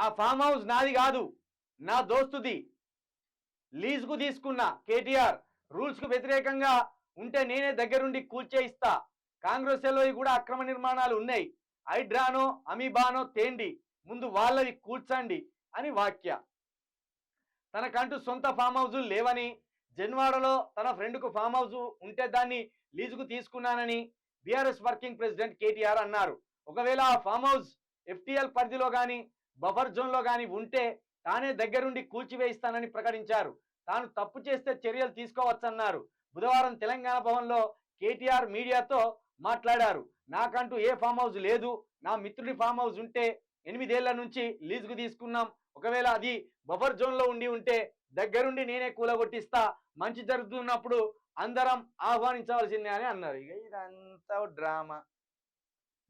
ఆ farm house నాది కాదు, నా దోస్తుది, లీజుకు తీసుకున్న కేటీఆర్. రూల్స్ కు వ్యతిరేకంగా ఉంటే నేనే దగ్గరుండి కూల్చేయిస్తా. కాంగ్రెస్ లో కూడా అక్రమ నిర్మాణాలు ఉన్నాయి, హైడ్రానో అమీబానో తేండి, ముందు వాళ్ళవి కూల్చండి అని వాక్య. తనకంటూ సొంత ఫామ్ హౌజులు లేవని, జన్వాడలో తన ఫ్రెండ్కు ఫామ్ హౌస్ ఉంటే దాన్ని లీజుకు తీసుకున్నానని బీఆర్ఎస్ వర్కింగ్ ప్రెసిడెంట్ కేటీఆర్ అన్నారు. ఒకవేళ ఆ ఫామ్ హౌస్ ఎఫ్టీఎల్ పరిధిలో కానీ బఫర్ జోన్లో కానీ ఉంటే తానే దగ్గరుండి కూల్చివేయిస్తానని ప్రకటించారు. తాను తప్పు చేస్తే చర్యలు తీసుకోవచ్చన్నారు. బుధవారం తెలంగాణ భవన్లో కేటీఆర్ మీడియాతో మాట్లాడారు. నాకంటూ ఏ ఫామ్ హౌస్ లేదు, నా మిత్రుడి ఫామ్ హౌస్ ఉంటే 8 ఏళ్ల నుంచి లీజుకు తీసుకున్నాం. ఒకవేళ అది బఫర్ జోన్లో ఉండి ఉంటే దగ్గరుండి నేనే కూలగొట్టిస్తా. మంచి జరుగుతున్నప్పుడు అందరం ఆహ్వానించవలసిందే అని అన్నారు. ఇక ఇదంతా డ్రామా.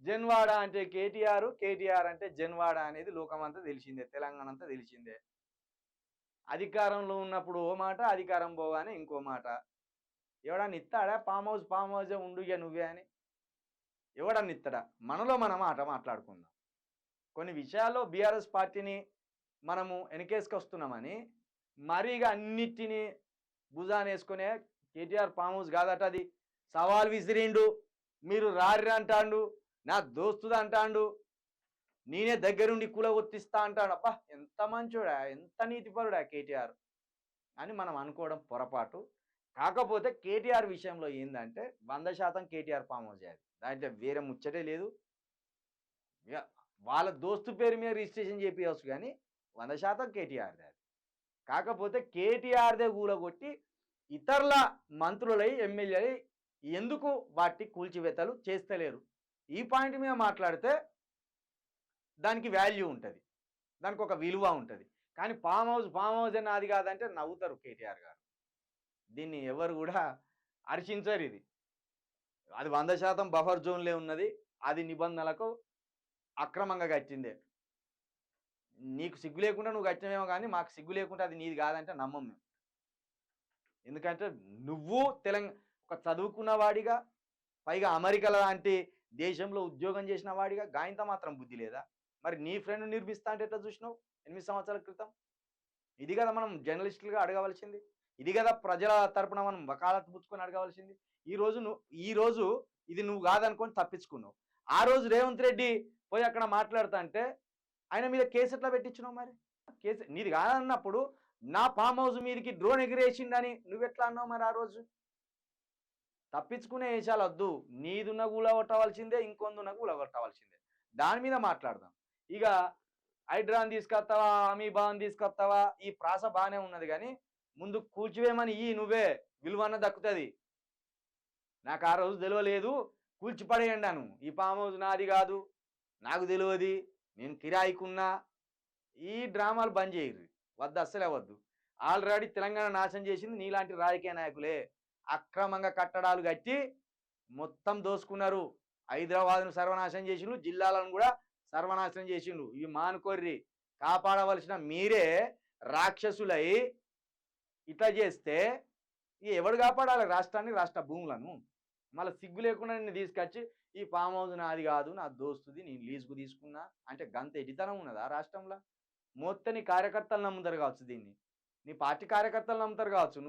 జన్వాడ అంటే కేటీఆర్, కేటీఆర్ అంటే జన్వాడ అనేది లోకమంతా తెలిసిందే, తెలంగాణ అంతా తెలిసిందే. అధికారంలో ఉన్నప్పుడు ఓ మాట, అధికారం పోగానే ఇంకో మాట. ఎవడన్నా ఇస్తాడా ఫామ్ హౌజే ఉండు ఇక నువ్వే అని? ఎవడన్నా ఇస్తాడా? మనలో మనం మాట మాట్లాడుకుందాం. కొన్ని విషయాల్లో బీఆర్ఎస్ పార్టీని మనము వెనకేసుకొస్తున్నామని మరీగా అన్నిటినీ భుజానేసుకునే కేటీఆర్ ఫామ్ హౌస్ కాదట అది, సవాల్ విసిరిండు. మీరు రారి అంటాడు, నా దోస్తుది అంటాడు, నేనే దగ్గరుండి కూలగొత్తిస్తా అంటాడు. అబ్బా ఎంత మంచోడా, ఎంత నీతిపరుడా కేటీఆర్ అని మనం అనుకోవడం పొరపాటు. కాకపోతే కేటీఆర్ విషయంలో ఏంటంటే 100% కేటీఆర్ ఫామ్ హౌస్ అది, దాంట్లో వేరే ముచ్చటే లేదు. వాళ్ళ దోస్తు పేరు మీద రిజిస్ట్రేషన్ చేపించవచ్చు కానీ 100% కేటీఆర్దే అది. కాకపోతే కేటీఆర్దే కూలగొట్టి ఇతరుల మంత్రులై ఎమ్మెల్యేలై ఎందుకు వాటి కూల్చివేతలు చేస్తలేరు? ఈ పాయింట్ మీద మాట్లాడితే దానికి వాల్యూ ఉంటుంది, దానికి ఒక విలువ ఉంటుంది. కానీ ఫామ్ హౌస్ నాది కాదంటే నవ్వుతారు కేటీఆర్ గారు. దీన్ని ఎవరు కూడా హర్షించరు. ఇది అది 100% బఫర్ జోన్లే ఉన్నది, అది నిబంధనలకు అక్రమంగా కట్టిందే. నీకు సిగ్గు లేకుండా నువ్వు కట్టినవేమో కానీ మాకు సిగ్గు లేకుండా అది నీది కాదంటే నమ్మం మేము. ఎందుకంటే నువ్వు ఒక చదువుకున్న వాడిగా, పైగా అమెరికా లాంటి దేశంలో ఉద్యోగం చేసిన వాడిగా గాయంత మాత్రం బుద్ధి లేదా? మరి నీ ఫ్రెండ్ నిర్మిస్తా అంటే ఎట్లా చూసినావు 8 సంవత్సరాల క్రితం? ఇది కదా మనం జర్నలిస్టులుగా అడగవలసింది, ఇది కదా ప్రజల తరపున మనం వకాలత్ పుచ్చుకొని అడగవలసింది. ఈరోజు ఇది నువ్వు కాదనుకొని తప్పించుకున్నావు. ఆ రోజు రేవంత్ రెడ్డి పోయి అక్కడ మాట్లాడుతా అంటే ఆయన మీద కేసు ఎట్లా పెట్టించినావు? మరి కేసు నీది కాదన్నప్పుడు నా ఫామ్ హౌస్ మీదకి డ్రోన్ ఎగిరేసిండని నువ్వెట్లా అన్నావు? మరి ఆ రోజు తప్పించుకునే వేషాలు వద్దు, నీదున్న కూలగొట్టవలసిందే, ఇంకొందున్న కూలగొట్టవలసిందే. దాని మీద మాట్లాడదాం. ఇక హైడ్రాన్ తీసుకొస్తావా, అమీబాన్ తీసుకొస్తావా, ఈ ప్రాస బాగానే ఉన్నది కానీ ముందు కూల్చివేయమని నువ్వే విలువన్న దక్కుతుంది. నాకు ఆ రోజు తెలియలేదు, కూల్చిపడేయండాను. ఈ ఫామ్ హౌస్ నాది కాదు, నాకు తెలియదు, నేను కిరాయికున్నా. ఈ డ్రామాలు బంద్ చేయరు, వద్దు, అస్సలే వద్దు. ఆల్రెడీ తెలంగాణ నాశనం చేసింది నీలాంటి రాజకీయ నాయకులే. అక్రమంగా కట్టడాలు కట్టి మొత్తం దోసుకున్నారు. హైదరాబాద్ను సర్వనాశనం చేసిండ్రు, జిల్లాలను కూడా సర్వనాశనం చేసిండ్రు. ఇవి మానుకోర్రి, కాపాడవలసిన మీరే రాక్షసులై ఇట్లా చేస్తే ఎవడు కాపాడాలి రాష్ట్రాన్ని, రాష్ట్ర భూములను? మళ్ళీ సిగ్గు లేకుండా నిన్ను తీసుకొచ్చి ఈ ఫామ్ హౌస్ నాది కాదు, నా దోస్తుది, నేను లీజుకు తీసుకున్నా అంటే గంత ఎడితనం ఉన్నదా రాష్ట్రంలో? మొత్తం నీ కార్యకర్తలు నమ్ముతారు కావచ్చు, దీన్ని నీ పార్టీ కార్యకర్తలు నమ్ముతారు కావచ్చు.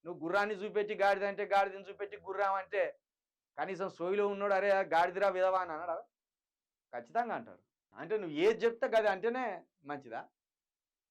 నువ్వు గుర్రాన్ని చూపెట్టి గాడిద అంటే గాడిదని చూపెట్టి గుర్రం అంటే కనీసం సోయిలో ఉన్నాడు, అరే గాడిదిరా విధవా అని అన్నాడా? ఖచ్చితంగా అంటారు. అంటే నువ్వు ఏది చెప్తే గది అంటేనే మంచిదా?